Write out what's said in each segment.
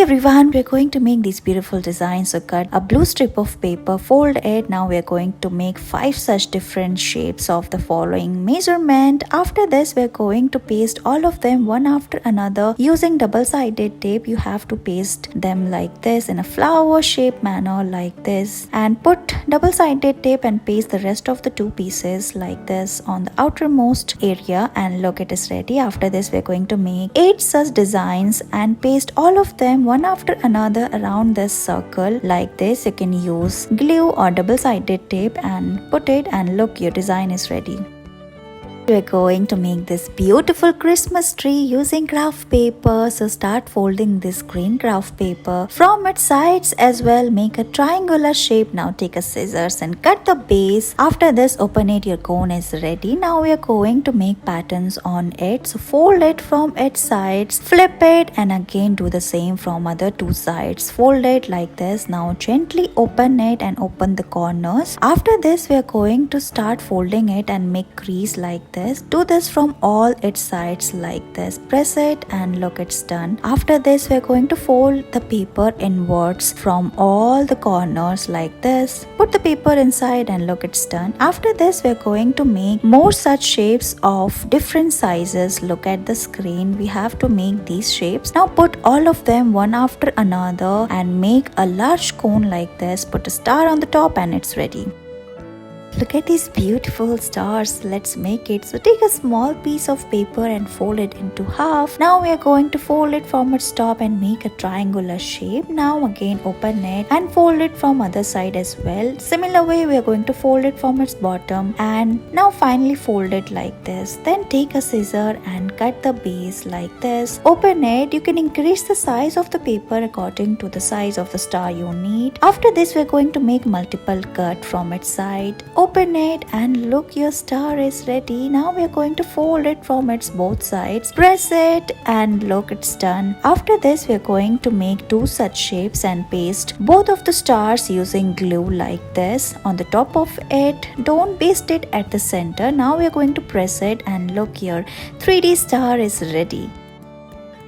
everyone, we're going to make these beautiful designs. So cut a blue strip of paper, fold it. Now we're going to make 5 such different shapes of the following measurement. After this, we're going to paste all of them one after another using double-sided tape. You have to paste them like this in a flower shape manner like this, and put double-sided tape and paste the rest of the 2 pieces like this on the outermost area, and look, it is ready. After this, we're going to make 8 such designs and paste all of them one after another around this circle like this. You can use glue or double-sided tape and put it, and look, your design is ready. We're going to make this beautiful Christmas tree using craft paper. So start folding this green craft paper from its sides as well. Make a triangular shape. Now take a scissors and cut the base. After this, open it. Your cone is ready. Now we are going to make patterns on it. So fold it from its sides, flip it, and again do the same from other 2 sides. Fold it like this. Now gently open it and open the corners. After this, we are going to start folding it and make crease like this. Do this from all its sides like this. Press it and look, it's done. After this, we're going to fold the paper inwards from all the corners like this. Put the paper inside and look, it's done. After this, we're going to make more such shapes of different sizes. Look at the screen. We have to make these shapes. Now put all of them one after another and make a large cone like this. Put a star on the top and it's ready. Look at these beautiful stars. Let's make it. So take a small piece of paper and fold it into half. Now we are going to fold it from its top and make a triangular shape. Now again open it and fold it from other side as well. Similar way, we are going to fold it from its bottom, and now finally fold it like this. Then take a scissor and cut the base like this. Open it. You can increase the size of the paper according to the size of the star you need. After this, we are going to make multiple cut from its side. Open it and look, your star is ready. Now we are going to fold it from its both sides. Press it and look, it's done. After this, we are going to make 2 such shapes and paste both of the stars using glue like this on the top of it. Don't paste it at the center. Now we are going to press it and look, your 3D star is ready.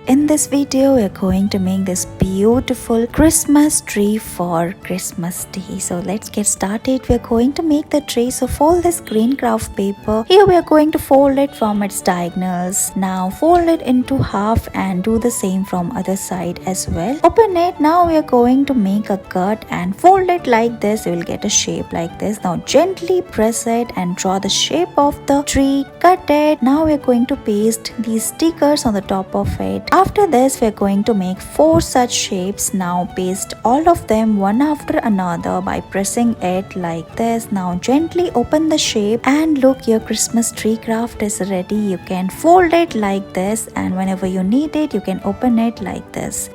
In this video, we're going to make this beautiful Christmas tree for Christmas Day. So let's get started. We're going to make the tree. So fold this green craft paper. Here we are going to fold it from its diagonals. Now fold it into half and do the same from other side as well. Open it. Now we are going to make a cut and fold it like this. You will get a shape like this. Now gently press it and draw the shape of the tree. Cut it. Now we are going to paste these stickers on the top of it. After this, we are going to make 4 such shapes. Now paste all of them one after another by pressing it like this. Now gently open the shape and look, your Christmas tree craft is ready. You can fold it like this, and whenever you need it, you can open it like this.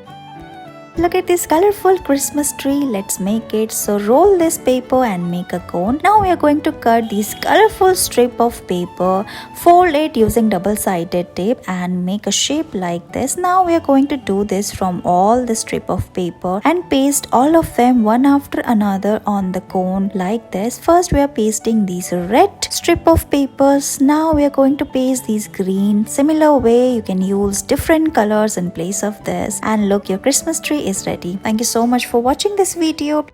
Look at this colorful Christmas tree. Let's make it. So roll this paper and make a cone. Now we are going to cut this colorful strip of paper, fold it using double-sided tape and make a shape like this. Now we are going to do this from all the strip of paper and paste all of them one after another on the cone like this. First we are pasting these red strip of papers. Now we are going to paste these green. Similar way, you can use different colors in place of this, and look, your Christmas tree is ready. Thank you so much for watching this video.